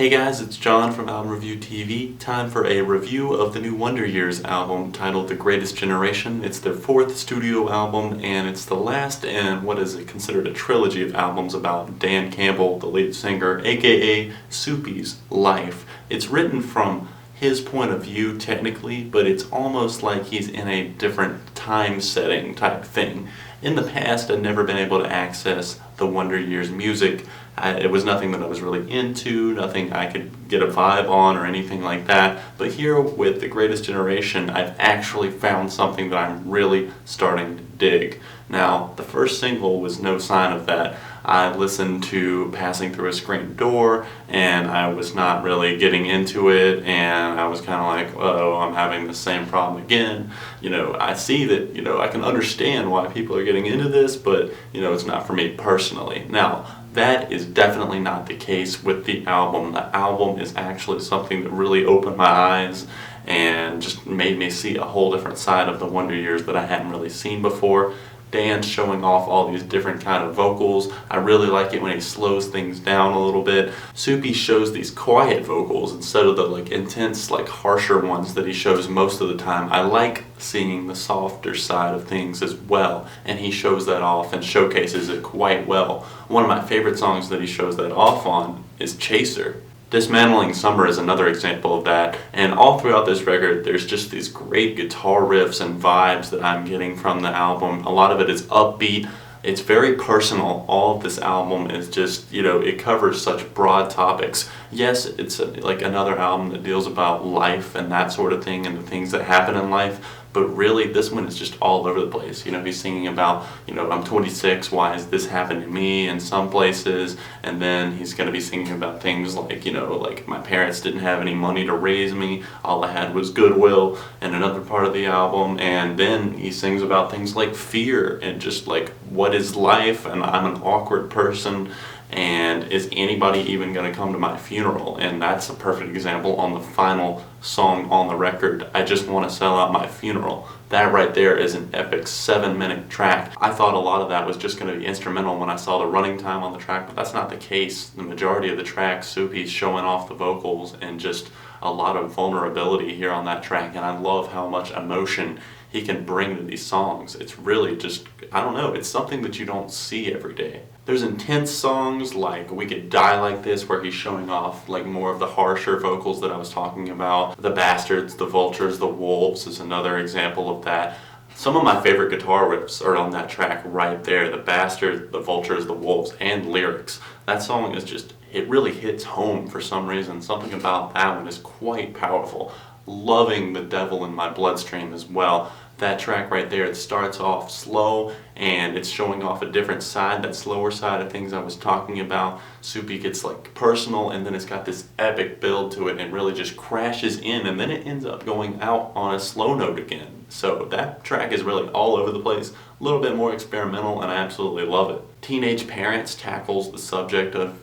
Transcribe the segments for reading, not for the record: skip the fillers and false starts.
Hey guys, it's John from Album Review TV. Time for a review of the new Wonder Years album titled The Greatest Generation. It's their fourth studio album and it's the last in what is considered a trilogy of albums about Dan Campbell, the lead singer, aka Soupy's life. It's written from his point of view technically, but it's almost like he's in a different time setting type thing. In the past, I'd never been able to access the Wonder Years music. It was nothing that I was really into, nothing I could get a vibe on or anything like that. But here with The Greatest Generation, I've actually found something that I'm really starting to dig. Now, the first single was no sign of that. I listened to Passing Through a Screen Door and I was not really getting into it, and I was kind of like, oh, I'm having the same problem again. I see that, I can understand why people are getting into this, but, it's not for me personally. Now, that is definitely not the case with the album. The album is actually something that really opened my eyes and just made me see a whole different side of the Wonder Years that I hadn't really seen before. Dan's showing off all these different kind of vocals. I really like it when he slows things down a little bit. Soupy shows these quiet vocals instead of the intense, harsher ones that he shows most of the time. I like seeing the softer side of things as well, and he shows that off and showcases it quite well. One of my favorite songs that he shows that off on is Chaser. Dismantling Summer is another example of that, and all throughout this record there's just these great guitar riffs and vibes that I'm getting from the album. A lot of it is upbeat, it's very personal. All of this album is just, it covers such broad topics. Yes, it's another album that deals about life and that sort of thing and the things that happen in life, but really this one is just all over the place. He's singing about, I'm 26, why has this happened to me in some places, and then he's going to be singing about things like my parents didn't have any money to raise me, all I had was goodwill, in another part of the album, and then he sings about things like fear and just what is life, and I'm an awkward person, and is anybody even going to come to my funeral? And that's a perfect example on the final song on the record, I Just Want to Sell Out My Funeral. That right there is an epic 7-minute track. I thought a lot of that was just going to be instrumental when I saw the running time on the track, but that's not the case. The majority of the track, Soupy's showing off the vocals and just a lot of vulnerability here on that track, and I love how much emotion he can bring to these songs. It's really just, I don't know, it's something that you don't see every day. There's intense songs like We Could Die Like This, where he's showing off more of the harsher vocals that I was talking about. The Bastards, the Vultures, the Wolves is another example of that. Some of my favorite guitar riffs are on that track right there. The Bastards, the Vultures, the Wolves, and Lyrics. That song is just, it really hits home for some reason. Something about that one is quite powerful. Loving The Devil in My Bloodstream as well. That track right there, it starts off slow and it's showing off a different side, that slower side of things I was talking about. Soupy gets personal, and then it's got this epic build to it and really just crashes in, and then it ends up going out on a slow note again. So that track is really all over the place, a little bit more experimental, and I absolutely love it. Teenage Parents tackles the subject of,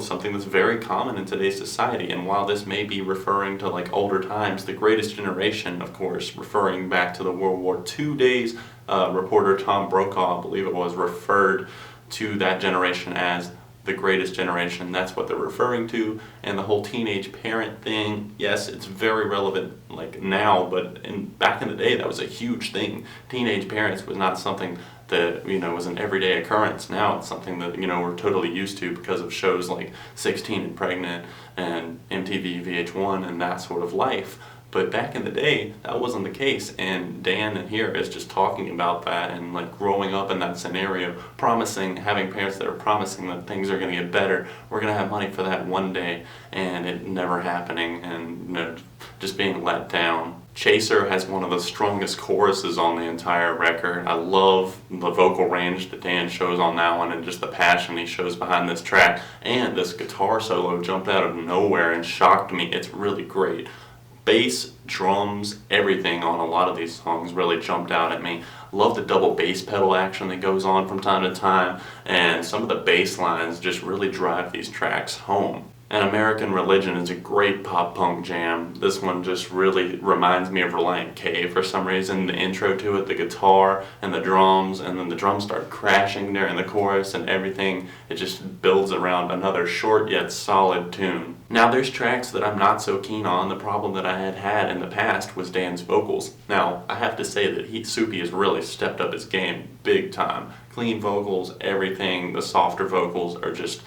something that's very common in today's society, and while this may be referring to older times, The Greatest Generation, of course, referring back to the World War II days, reporter Tom Brokaw, I believe it was, referred to that generation as the greatest generation. That's what they're referring to. And the whole teenage parent thing, yes, it's very relevant now, but back in the day that was a huge thing. Teenage parents was not something that was an everyday occurrence. Now it's something that we're totally used to because of shows like 16 and Pregnant and MTV VH1 and that sort of life. But back in the day, that wasn't the case, and Dan in here is just talking about that and growing up in that scenario, having parents that are promising that things are going to get better, we're going to have money for that one day, and it never happening, and just being let down. Chaser has one of the strongest choruses on the entire record. I love the vocal range that Dan shows on that one and just the passion he shows behind this track, and this guitar solo jumped out of nowhere and shocked me. It's really great. Bass, drums, everything on a lot of these songs really jumped out at me. Love the double bass pedal action that goes on from time to time, and some of the bass lines just really drive these tracks home. An American Religion is a great pop-punk jam. This one just really reminds me of Relient K for some reason. The intro to it, the guitar and the drums, and then the drums start crashing during the chorus and everything. It just builds around another short yet solid tune. Now there's tracks that I'm not so keen on. The problem that I had in the past was Dan's vocals. Now, I have to say that Soupy has really stepped up his game big time. Clean vocals, everything, the softer vocals are just,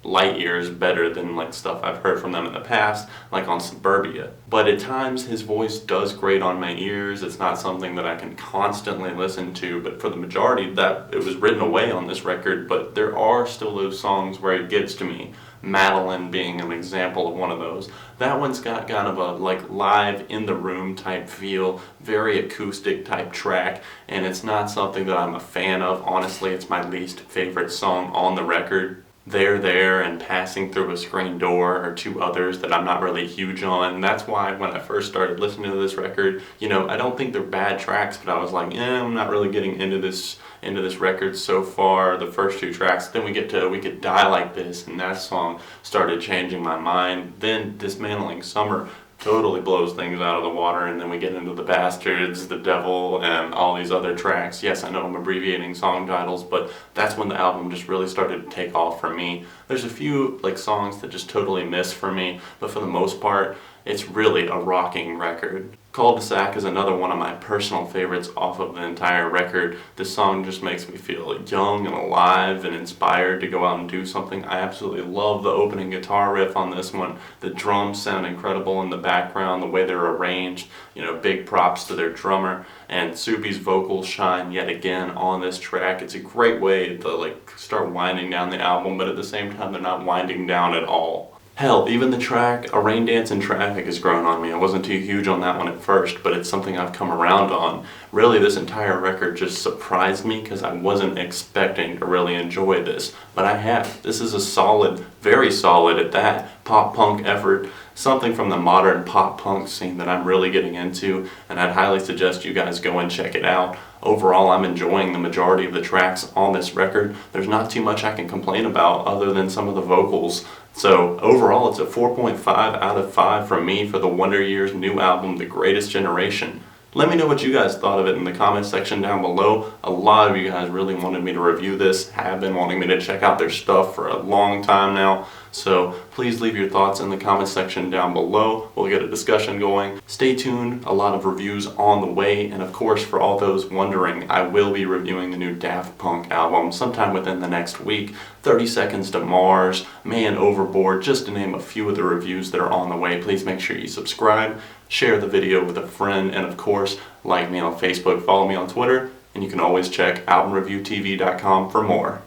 light years better than like stuff I've heard from them in the past, like on Suburbia. But at times his voice does grate on my ears. It's not something that I can constantly listen to, but for the majority that it was written away on this record, but there are still those songs where it gets to me. Madeline being an example of one of those. That one's got kind of a like live in the room type feel, very acoustic type track, and it's not something that I'm a fan of. Honestly, it's my least favorite song on the record. There and Passing Through a Screen Door are two others that I'm not really huge on. That's why when I first started listening to this record, I don't think they're bad tracks, but I was like, I'm not really getting into this record so far. The first two tracks, then we get to We Could Die Like This, and that song started changing my mind. Then Dismantling Summer totally blows things out of the water, and then we get into The Bastards, The Devil, and all these other tracks. Yes, I know I'm abbreviating song titles, but that's when the album just really started to take off for me. There's a few songs that just totally miss for me, but for the most part, it's really a rocking record. Cul-de-sac is another one of my personal favorites off of the entire record. This song just makes me feel young and alive and inspired to go out and do something. I absolutely love the opening guitar riff on this one. The drums sound incredible in the background, the way they're arranged. Big props to their drummer, and Soupy's vocals shine yet again on this track. It's a great way to start winding down the album, but at the same time they're not winding down at all. Hell, even the track A Rain Dance in Traffic has grown on me. I wasn't too huge on that one at first, but it's something I've come around on. Really, this entire record just surprised me because I wasn't expecting to really enjoy this, but I have. This is a solid, very solid at that, pop-punk effort, something from the modern pop-punk scene that I'm really getting into, and I'd highly suggest you guys go and check it out. Overall, I'm enjoying the majority of the tracks on this record. There's not too much I can complain about other than some of the vocals. So overall, it's a 4.5 out of 5 from me for the Wonder Years' new album, The Greatest Generation. Let me know what you guys thought of it in the comments section down below. A lot of you guys really wanted me to review this, have been wanting me to check out their stuff for a long time now. So please leave your thoughts in the comments section down below. We'll get a discussion going. Stay tuned, a lot of reviews on the way. And of course, for all those wondering, I will be reviewing the new Daft Punk album sometime within the next week. 30 Seconds to Mars, Man Overboard, just to name a few of the reviews that are on the way. Please make sure you subscribe, share the video with a friend, and of course, like me on Facebook, follow me on Twitter, and you can always check albumreviewtv.com for more.